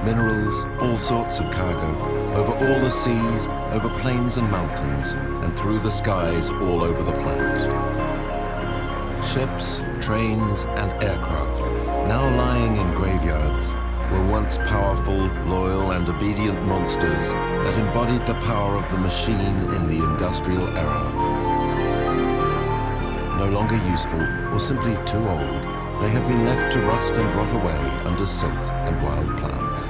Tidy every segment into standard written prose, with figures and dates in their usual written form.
Minerals, all sorts of cargo, over all the seas, over plains and mountains, and through the skies all over the planet. Ships, trains, and aircraft, now lying in graveyards, were once powerful, loyal, and obedient monsters that embodied the power of the machine in the industrial era. No longer useful, or simply too old, they have been left to rust and rot away under silt and wild plants.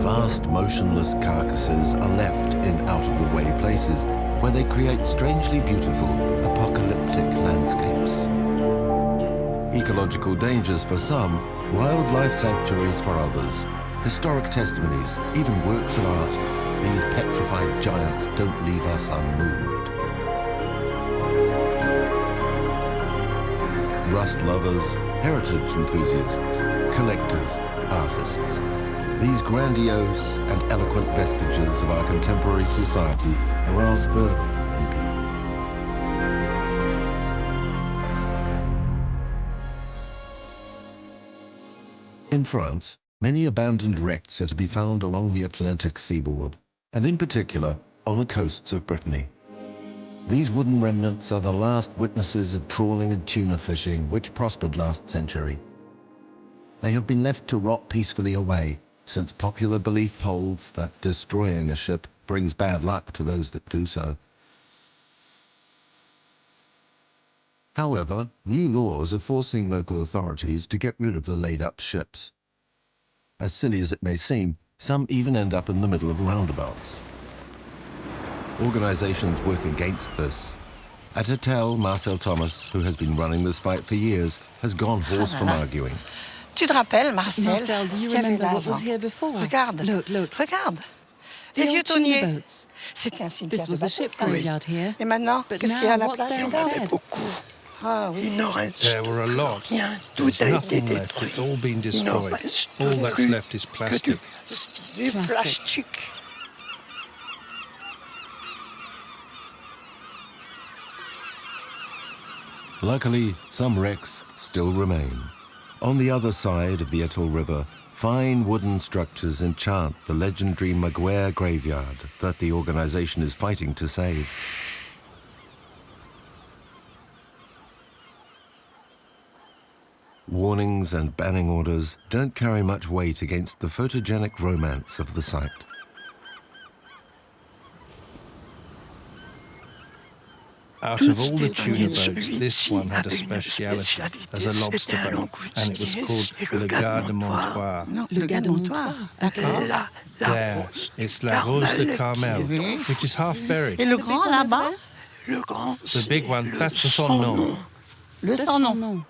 Vast, motionless carcasses are left in out-of-the-way places where they create strangely beautiful, apocalyptic landscapes. Ecological dangers for some, wildlife sanctuaries for others, historic testimonies, even works of art, these petrified giants don't leave us unmoved. Rust lovers, heritage enthusiasts, collectors, artists. These grandiose and eloquent vestiges of our contemporary society arouse fervor in people. In France, many abandoned wrecks are to be found along the Atlantic seaboard, and in particular on the coasts of Brittany. These wooden remnants are the last witnesses of trawling and tuna fishing which prospered last century. They have been left to rot peacefully away, since popular belief holds that destroying a ship brings bad luck to those that do so. However, new laws are forcing local authorities to get rid of the laid-up ships. As silly as it may seem, some even end up in the middle of roundabouts. Organizations work against this. At ARTE, Marcel Thomas, who has been running this fight for years, has gone hoarse from arguing. Tu te rappelles, Marcel, Marcel, do you remember what was here before? Regarde. Look. Regarde. The Les vieux old tuna tonniers. boats. C'était un cimetière This was de a ship bateaux, ça. graveyard here. Et maintenant, But qu'est-ce qu'il y a à la now, what's place? there Regarde. instead? Ah oui. There were a lot. There's nothing left. It's all been destroyed. All that's left is plastic. Du plastique. Luckily, some wrecks still remain. On the other side of the Etoile River, fine wooden structures enchant the legendary Maguire graveyard that the organization is fighting to save. Warnings and banning orders don't carry much weight against the photogenic romance of the site. Out of all the tuna boats, this one had a speciality as a lobster boat, and it was called Le Garde Montoir. Le Garde Montoir. Okay. There, it's La Rose de Carmel, which is half buried. Et le grand là-bas? The big one, that's the Son Nom. Le sans nom.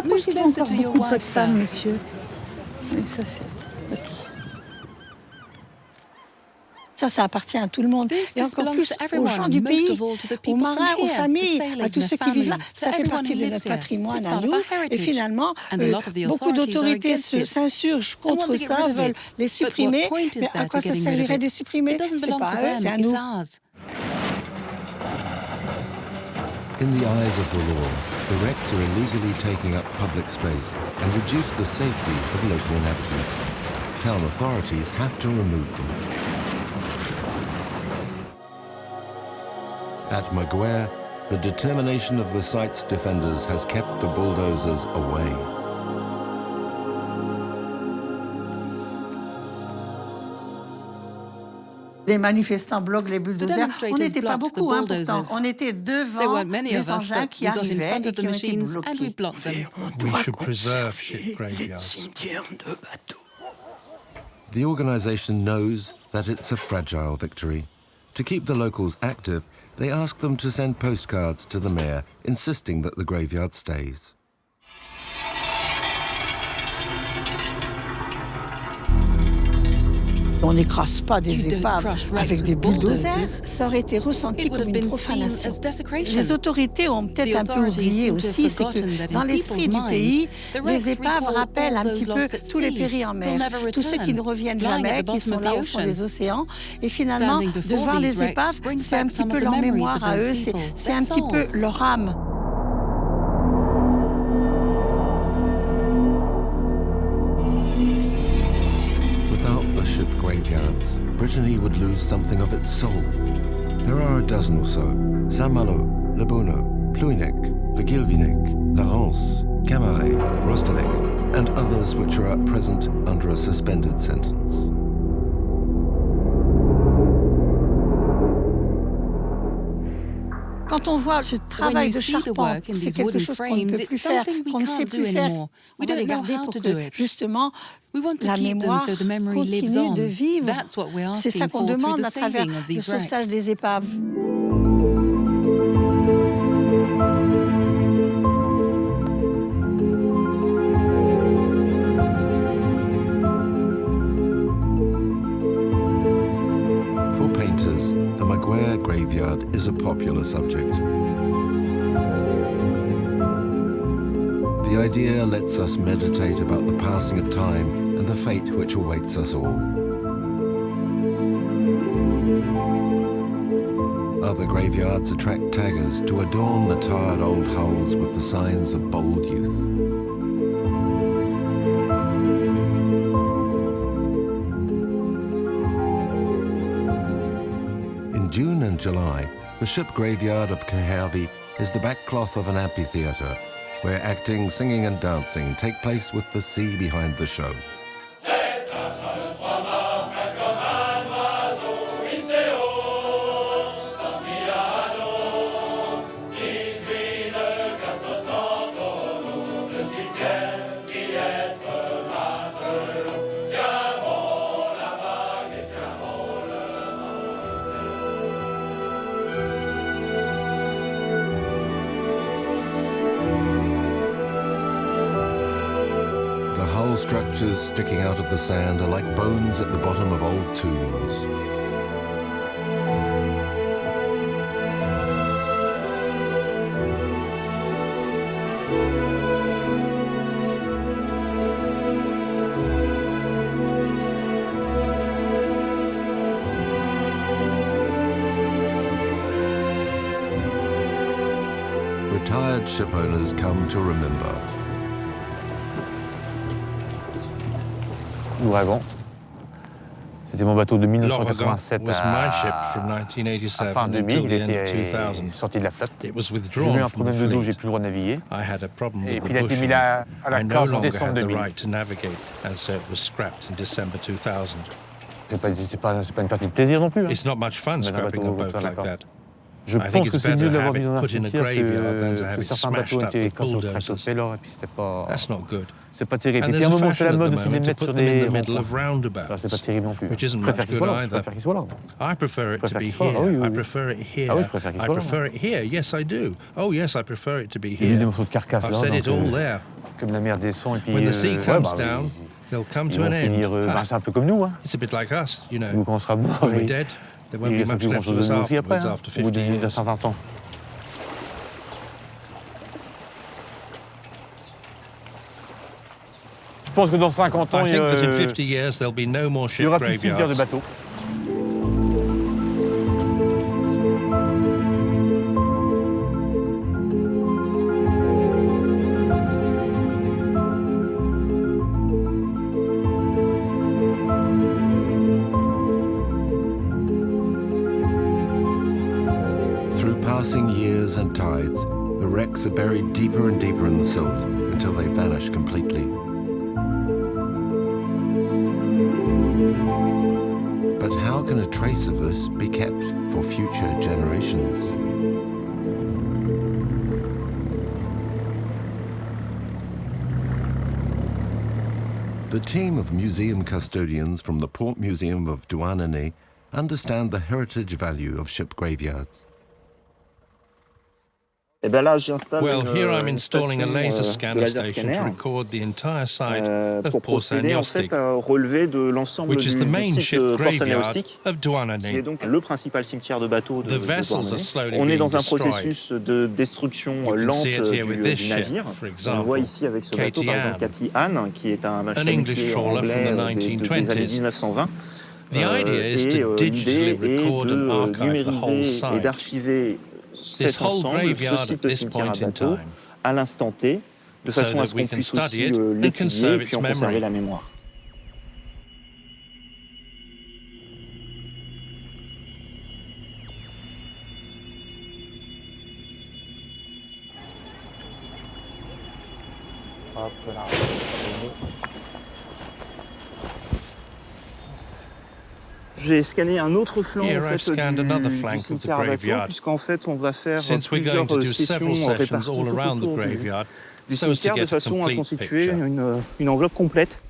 Move closer to your wife, sir. monsieur. Et ça, c'est... Ça appartient à tout le monde. This Et encore belongs plus to aux everyone, gens du and most pays, of all to the aux people from marins, aux here, familles, the sailors à tous and ceux their qui vivent là. families, Ça to fait everyone partie who de lives notre here. patrimoine It's à part of nous. our Et heritage. finalement, And a lot of the beaucoup authorities are d'autorités against it s'insurgent and want contre to get ça, rid of veulent it. les But what supprimer. point is Mais à there quoi to ça getting rid of servirait de les it? supprimer? It doesn't C'est belong to pas eux, c'est à them, it's nous. ours. In the eyes of the law, the wrecks are illegally taking up public space and reduce the safety of local inhabitants. Town authorities have to remove them. At Maguire, the determination of the site's defenders has kept the bulldozers away. Les manifestants bloquent les bulldozers. On n'était pas beaucoup, pourtant. On était devant les engins qui arrivaient et qui ont été bloqués. We should preserve ship graveyards. The organization knows that it's a fragile victory. To keep the locals active, they ask them to send postcards to the mayor insisting that the graveyard stays. On n'écrase pas des épaves avec des bulldozers, ça aurait été ressenti comme une profanation. Les autorités ont peut-être un peu oublié aussi, c'est que dans l'esprit du pays, les épaves rappellent un petit peu tous les péris en mer, tous ceux qui ne reviennent jamais, qui sont là au fond des océans. Et finalement, de voir les épaves, c'est un petit peu leur mémoire à eux, c'est un petit peu leur âme. Ship graveyards, Brittany would lose something of its soul. There are a dozen or so: Saint-Malo, Le Bono, Pluinec, Le Guilvinec, La Rance, Camaret, Rostelec, and others which are at present under a suspended sentence. Quand on voit ce travail de charpente, c'est quelque chose qu'on ne peut plus faire, qu'on ne sait plus faire. On va les garder pour que, justement, la mémoire continue de vivre. C'est ça qu'on demande à travers le sauvetage des épaves. For painters, the Maguire graveyard is a popular subject. The idea lets us meditate about the passing of time and the fate which awaits us all. Other graveyards attract taggers to adorn the tired old hulls with the signs of bold youth. In June and July, the ship graveyard of G.E.I.E is the backcloth of an amphitheatre, where acting, singing and dancing take place with the sea behind the show. Structures sticking out of the sand are like bones at the bottom of old tombs. Retired ship owners come to remember. L'Ouragan. C'était mon bateau de 1987 à fin 2000. Il était sorti de la flotte. J'ai eu un problème de dos, j'ai plus le droit de naviguer. Et puis il a été mis à la case en décembre 2000. C'est pas une partie de plaisir non plus. Je pense que c'est mieux de l'avoir mis dans un cimetière que certains bateaux ont été écrasés au tractopelle et puis c'était pas... C'est pas terrible. Et puis à un moment, c'est la mode aussi de les mettre sur des ronds-points. C'est pas terrible non plus. Je préfère qu'il soit là. Je préfère qu'il soit là. I prefer it to be here. I prefer it here. Ah oui, je préfère qu'il soit là. I prefer it here. Yes, I do. Oh yes, I prefer it to be Il y a here. des morceaux de carcasse là. I've said it all there. Comme la mer descend et puis... When the sea comes down, they'll come to an end. C'est un peu comme nous. It's a bit like us, you know. Nous, quand on sera mort, when we're dead, there won't be much left of us afterwards after 50 years. D'un certain temps. Je pense que dans 50 ans, il y aura plus de cimetière de bateaux. Through passing years and tides, the wrecks are buried deeper and deeper in the silt until they vanish completely. But how can a trace of this be kept for future generations? The team of museum custodians from the Port Museum of Douarnenez understand the heritage value of ship graveyards. Well, here I'm installing a laser scanner station to record the entire site of Port Saint-Yostik, which is the main ship graveyard of Douarnenez. The vessels are slowly being destroyed. You can see it here with this ship, for example, K.E.I.E, an English trawler from the 1920s. The idea is to digitally record and archive the whole site. This whole graveyard at this point in time, so that we can study it and conserve its memory. J'ai scanné un autre flanc Here I've scanned another flank of the graveyard, puisqu'en fait on va faire since we're going to do several sessions all around the graveyard, du so as to cimetière de get a façon à complete constituer picture. une enveloppe complète.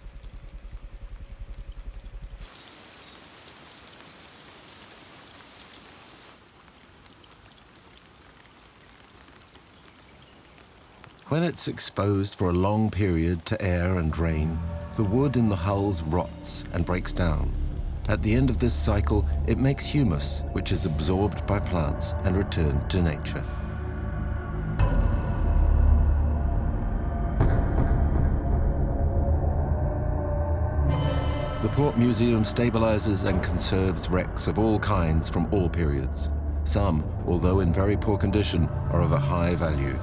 When it's exposed for a long period to air and rain, the wood in the hulls rots and breaks down. At the end of this cycle, it makes humus, which is absorbed by plants and returned to nature. The Port Museum stabilizes and conserves wrecks of all kinds from all periods. Some, although in very poor condition, are of a high value.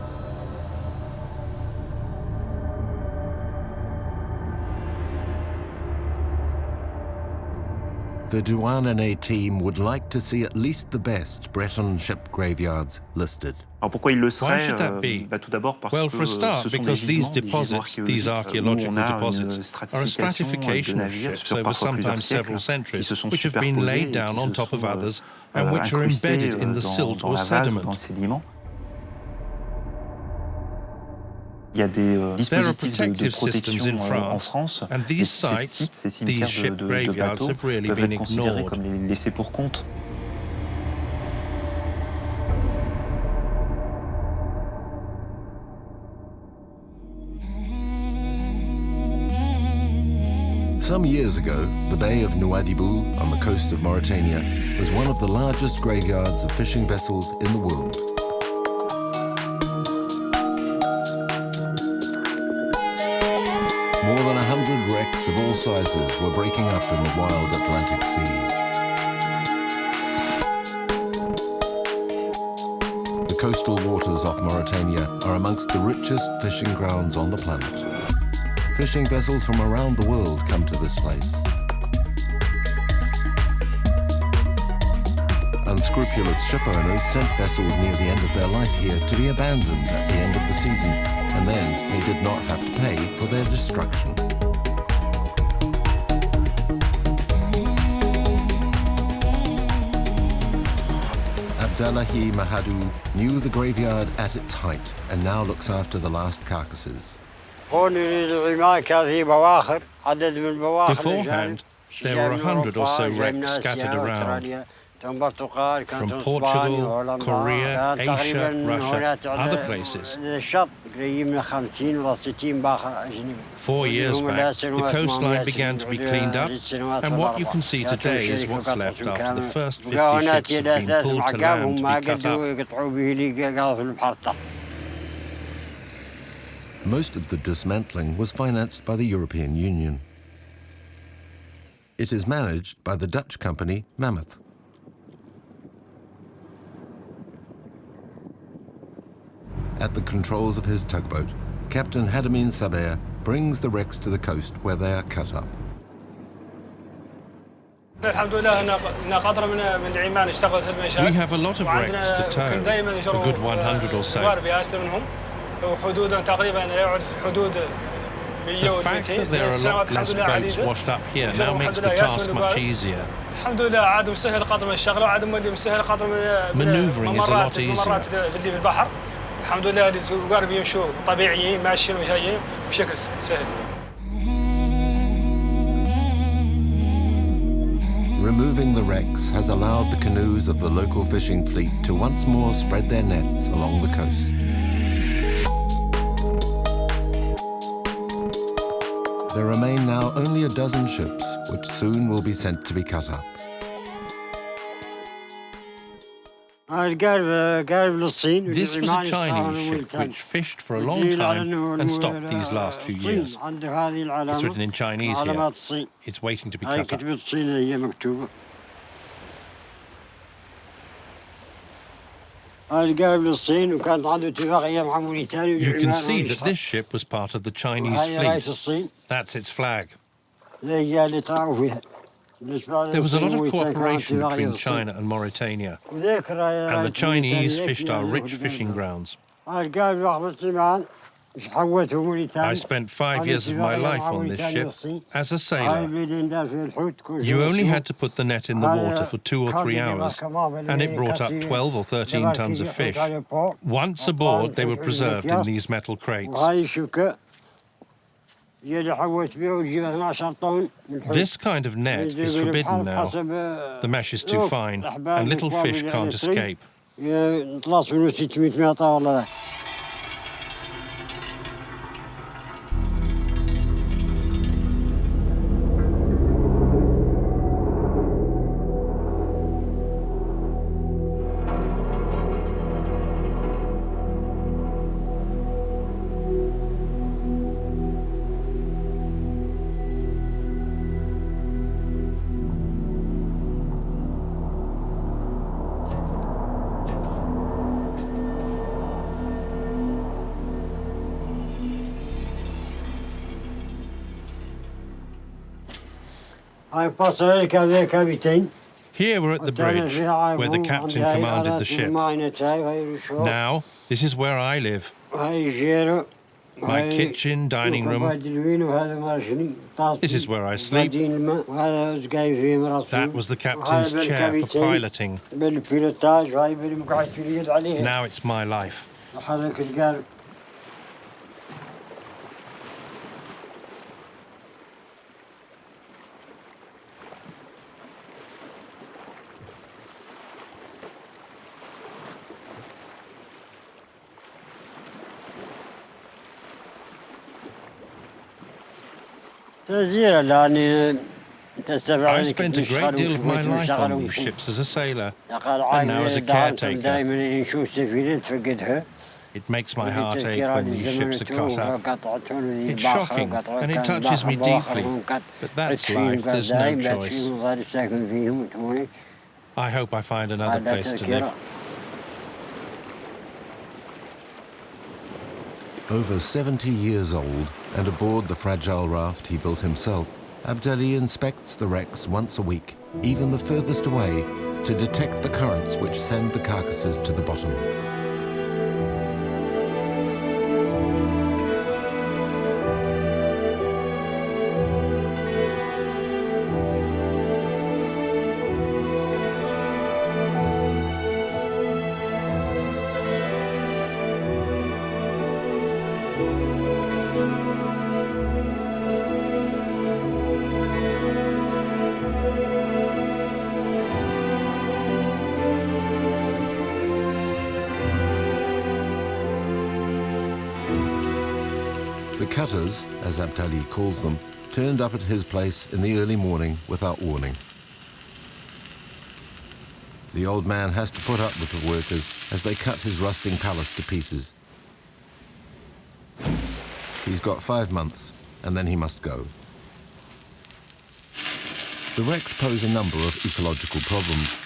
The Douarnenez team would like to see at least the best Breton ship graveyards listed. Pourquoi il le Why should that be? Tout d'abord parce well, for a start, because these deposits, these archaeological deposits, are a stratification of ships over sometimes several centuries, which have been laid down on top of others and which are embedded in the silt or sediment. Il y a des There are dispositifs protective de systems in protection en France, France, and et these ces sites, sites, ces these cimetières ship de graveyards bateaux have really peuvent been être considérés ignored. comme les laissés pour compte. Some years ago, the Bay of Nouadhibou on the coast of Mauritania was one of the largest graveyards of fishing vessels in the world. More than 100 wrecks of all sizes were breaking up in the wild Atlantic seas. The coastal waters off Mauritania are amongst the richest fishing grounds on the planet. Fishing vessels from around the world come to this place. Unscrupulous ship owners sent vessels near the end of their life here to be abandoned at the end of the season, and then they did not have to pay for their destruction. Abdallahi Mahadou knew the graveyard at its height and now looks after the last carcasses. Beforehand, there were 100 or so wrecks scattered around, from Portugal, Korea, Asia, Russia, other places. 4 years back, the coastline began to be cleaned up, and what you can see today is what's left after the first 50 ships have been pulled to land to be cut up. Most of the dismantling was financed by the European Union. It is managed by the Dutch company Mammoth. At the controls of his tugboat, Captain Hadamin Saber brings the wrecks to the coast where they are cut up. We have a lot of wrecks to tow, a good 100 or so. The fact that there are a lot less boats washed up here now makes the task much easier. Maneuvering is a lot easier. Removing the wrecks has allowed the canoes of the local fishing fleet to once more spread their nets along the coast. There remain now only a dozen ships, which soon will be sent to be cut up. This was a Chinese ship which fished for a long time and stopped these last few years. It's written in Chinese here. It's waiting to be cut up. You can see that this ship was part of the Chinese fleet. That's its flag. There was a lot of cooperation between China and Mauritania, and the Chinese fished our rich fishing grounds. I spent 5 years of my life on this ship as a sailor. You only had to put the net in the water for 2 or 3 hours, and it brought up 12 or 13 tons of fish. Once aboard, they were preserved in these metal crates. This kind of net is forbidden now. The mesh is too fine, and little fish can't escape. Here we're at the bridge, where the captain commanded the ship. Now, this is where I live. My kitchen, dining room. This is where I sleep. That was the captain's chair for piloting. Now it's my life. I spent a great deal of my life on these ships as a sailor, and now as a caretaker. It makes my heart ache when these ships are cut up. It's shocking, and it touches me deeply, but that's life, there's no choice. I hope I find another place to live. Over 70 years old, and aboard the fragile raft he built himself, Abdali inspects the wrecks once a week, even the furthest away, to detect the currents which send the carcasses to the bottom. The cutters, as Abdali calls them, turned up at his place in the early morning without warning. The old man has to put up with the workers as they cut his rusting palace to pieces. He's got 5 months, and then he must go. The wrecks pose a number of ecological problems.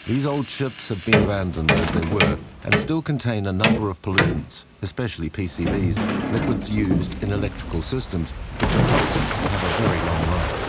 These old ships have been abandoned as they were and still contain a number of pollutants, especially PCBs, liquids used in electrical systems, which are toxic and have a very long life.